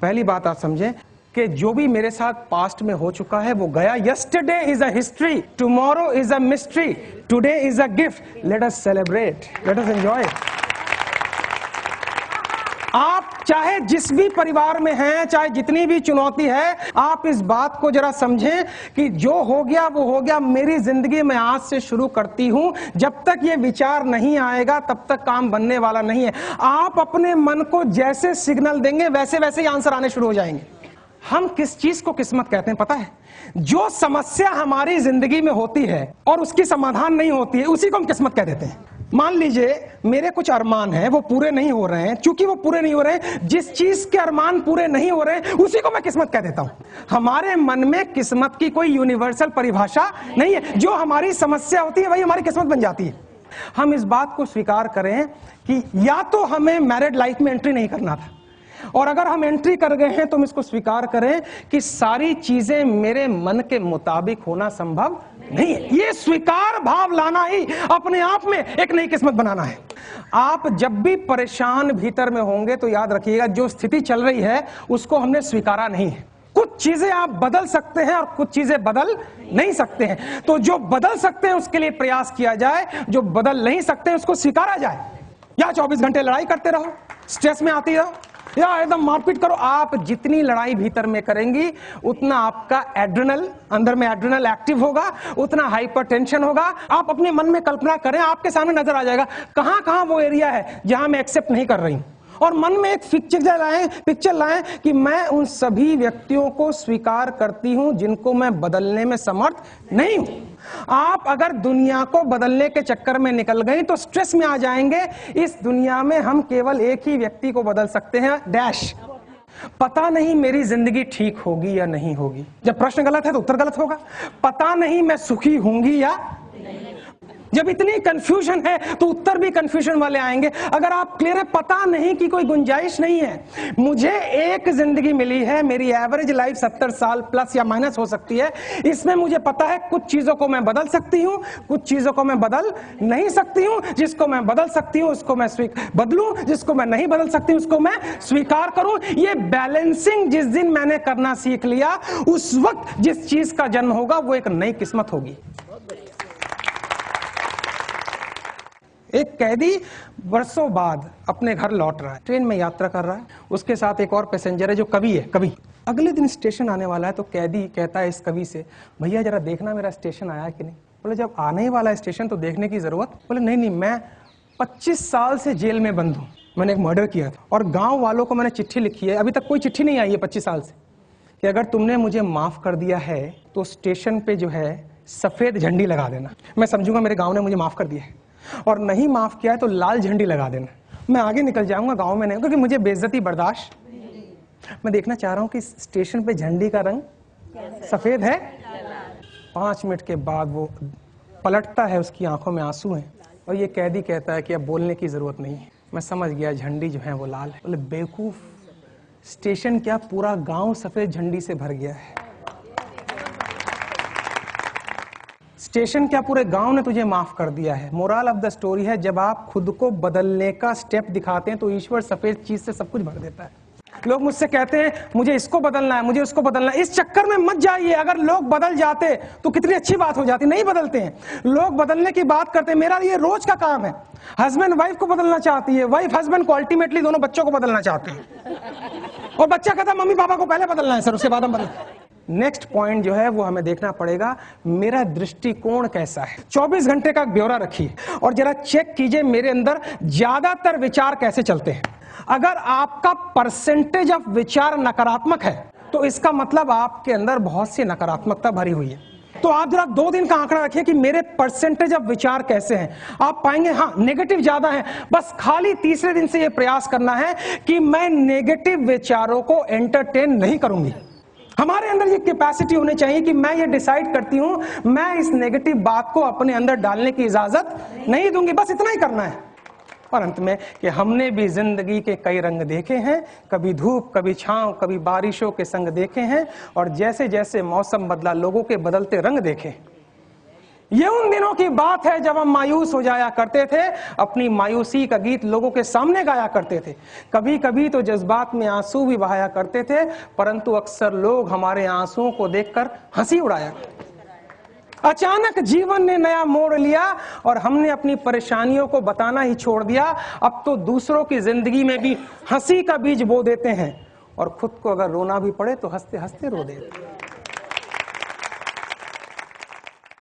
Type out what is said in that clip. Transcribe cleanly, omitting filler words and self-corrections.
पहली बात आप समझें कि जो भी मेरे साथ पास्ट में हो चुका है वो गया। Yesterday is a history, tomorrow is a mystery, today is a gift, let us celebrate, let us enjoy. आप चाहे जिस भी परिवार में हैं, चाहे जितनी भी चुनौती है, आप इस बात को जरा समझें कि जो हो गया वो हो गया। मेरी जिंदगी में आज से शुरू करती हूं, जब तक ये विचार नहीं आएगा तब तक काम बनने वाला नहीं है। आप अपने मन को जैसे सिग्नल देंगे वैसे वैसे ही आंसर आने शुरू हो जाएंगे। हम किस चीज को किस्मत कहते हैं पता है? जो समस्या हमारी जिंदगी में होती है और उसकी समाधान नहीं होती है, उसी को हम किस्मत कह देते हैं। मान लीजिए मेरे कुछ अरमान हैं, वो पूरे नहीं हो रहे हैं। चूंकि वो पूरे नहीं हो रहे हैं, जिस चीज के अरमान पूरे नहीं हो रहे हैं उसी को मैं किस्मत कह देता हूं। हमारे मन में किस्मत की कोई यूनिवर्सल परिभाषा नहीं है। जो हमारी समस्या होती है वही हमारी किस्मत बन जाती है। हम इस बात को स्वीकार करें कि या तो हमें मैरिड लाइफ में एंट्री नहीं करना था, और अगर हम एंट्री कर गए हैं तो हम इसको स्वीकार करें कि सारी चीजें मेरे मन के मुताबिक होना संभव नहीं है। ये स्वीकार भाव लाना ही अपने आप में एक नई किस्मत बनाना है। आप जब भी परेशान भीतर में होंगे तो याद रखिएगा, जो स्थिति चल रही है उसको हमने स्वीकारा नहीं है। कुछ चीजें आप बदल सकते हैं और कुछ चीजें बदल नहीं सकते हैं। तो जो बदल सकते हैं उसके लिए प्रयास किया जाए, जो बदल नहीं सकते हैं उसको स्वीकारा जाए। या 24 घंटे लड़ाई करते रहो, स्ट्रेस में आती रहो, या एकदम मारपीट करो। आप जितनी लड़ाई भीतर में करेंगी उतना आपका एड्रेनल, अंदर में एड्रेनल एक्टिव होगा, उतना हाइपरटेंशन होगा। आप अपने मन में कल्पना करें, आपके सामने नजर आ जाएगा कहां कहां वो एरिया है जहां मैं एक्सेप्ट नहीं कर रही हूं, और मन में एक पिक्चर लाएं कि मैं उन सभी व्यक्तियों को स्वीकार करती हूं जिनको मैं बदलने में समर्थ नहीं हूं। आप अगर दुनिया को बदलने के चक्कर में निकल गई तो स्ट्रेस में आ जाएंगे। इस दुनिया में हम केवल एक ही व्यक्ति को बदल सकते हैं, डैश। पता नहीं मेरी जिंदगी ठीक होगी या नहीं होगी। जब प्रश्न गलत है तो उत्तर गलत होगा। पता नहीं मैं सुखी होंगी या जब इतनी कंफ्यूजन है तो उत्तर भी कंफ्यूजन वाले आएंगे। अगर आप क्लियर है, पता नहीं की कोई गुंजाइश नहीं है। मुझे एक जिंदगी मिली है, मेरी एवरेज लाइफ 70 साल प्लस या माइनस हो सकती है। इसमें मुझे पता है कुछ चीजों को मैं बदल सकती हूं, कुछ चीजों को मैं बदल नहीं सकती हूं। जिसको मैं बदल सकती हूं उसको मैं बदलूं, जिसको मैं नहीं बदल सकती हूं उसको मैं स्वीकार करूं। ये बैलेंसिंग जिस दिन मैंने करना सीख लिया, उस वक्त जिस चीज का जन्म होगा वो एक नई किस्मत होगी। एक कैदी वर्षों बाद अपने घर लौट रहा है, ट्रेन में यात्रा कर रहा है, उसके साथ एक और पैसेंजर है जो कवि है। कवि अगले दिन स्टेशन आने वाला है तो कैदी कहता है इस कवि से, भैया जरा देखना मेरा स्टेशन आया कि नहीं। बोले जब आने ही वाला है स्टेशन तो देखने की जरूरत। बोले नहीं, मैं 25 साल से जेल में बंद हूँ, मैंने एक मर्डर किया था और गाँव वालों को मैंने चिट्ठी लिखी है, अभी तक कोई चिट्ठी नहीं आई है 25 साल से, कि अगर तुमने मुझे माफ कर दिया है तो स्टेशन पे जो है सफेद झंडी लगा देना, मैं समझूंगा मेरे गाँव ने मुझे माफ कर दिया है, और नहीं माफ किया है तो लाल झंडी लगा देना। मैं आगे निकल जाऊंगा, गांव में नहीं, क्योंकि मुझे बेइज्जती बर्दाश्त। मैं देखना चाह रहा हूं कि स्टेशन पे झंडी का रंग सफेद है। 5 मिनट के बाद वो पलटता है, उसकी आंखों में आंसू हैं, और ये कैदी कहता है कि अब बोलने की जरूरत नहीं है, मैं समझ गया झंडी जो है वो लाल है। बोले बेवकूफ, स्टेशन क्या पूरा गांव सफेद झंडी से भर गया है। स्टेशन क्या पूरे गांव ने तुझे माफ कर दिया है। मोरल ऑफ द स्टोरी है, जब आप खुद को बदलने का स्टेप दिखाते हैं तो ईश्वर सफेद चीज से सब कुछ भर देता है। लोग मुझसे कहते हैं मुझे इसको बदलना है, मुझे उसको बदलना है। इस चक्कर में मत जाइए। अगर लोग बदल जाते तो कितनी अच्छी बात हो जाती। नहीं बदलते हैं लोग, बदलने की बात करते हैं। मेरा ये रोज का काम है। हस्बैंड वाइफ को बदलना चाहती है, वाइफ हस्बैंड को, अल्टीमेटली दोनों बच्चों को बदलना चाहते हैं, और बच्चा कहता है मम्मी पापा को पहले बदलना है सर, उसके बाद हम बदल। नेक्स्ट पॉइंट जो है वो हमें देखना पड़ेगा, मेरा दृष्टिकोण कैसा है। 24 घंटे का ब्यौरा रखिए और जरा चेक कीजिए मेरे अंदर ज्यादातर विचार कैसे चलते हैं। अगर आपका परसेंटेज ऑफ विचार नकारात्मक है तो इसका मतलब आपके अंदर बहुत सी नकारात्मकता भरी हुई है। तो आप जरा 2 दिन का आंकड़ा रखिए कि मेरे परसेंटेज ऑफ विचार कैसे हैं। आप पाएंगे हाँ नेगेटिव ज्यादा है। बस खाली तीसरे दिन से यह प्रयास करना है कि मैं नेगेटिव विचारों को एंटरटेन नहीं करूंगी। हमारे अंदर ये कैपेसिटी होनी चाहिए कि मैं ये डिसाइड करती हूं मैं इस नेगेटिव बात को अपने अंदर डालने की इजाजत नहीं दूंगी। बस इतना ही करना है। और अंत में कि हमने भी जिंदगी के कई रंग देखे हैं, कभी धूप, कभी छांव, कभी बारिशों के संग देखे हैं, और जैसे जैसे मौसम बदला लोगों के बदलते रंग देखे। ये उन दिनों की बात है जब हम मायूस हो जाया करते थे, अपनी मायूसी का गीत लोगों के सामने गाया करते थे। कभी कभी तो जज्बात में आंसू भी बहाया करते थे, परंतु अक्सर लोग हमारे आंसुओं को देखकर हंसी उड़ाया। अचानक जीवन ने नया मोड़ लिया और हमने अपनी परेशानियों को बताना ही छोड़ दिया। अब तो दूसरों की जिंदगी में भी हंसी का बीज बो देते हैं और खुद को अगर रोना भी पड़े तो हंसते हंसते रो देते हैं।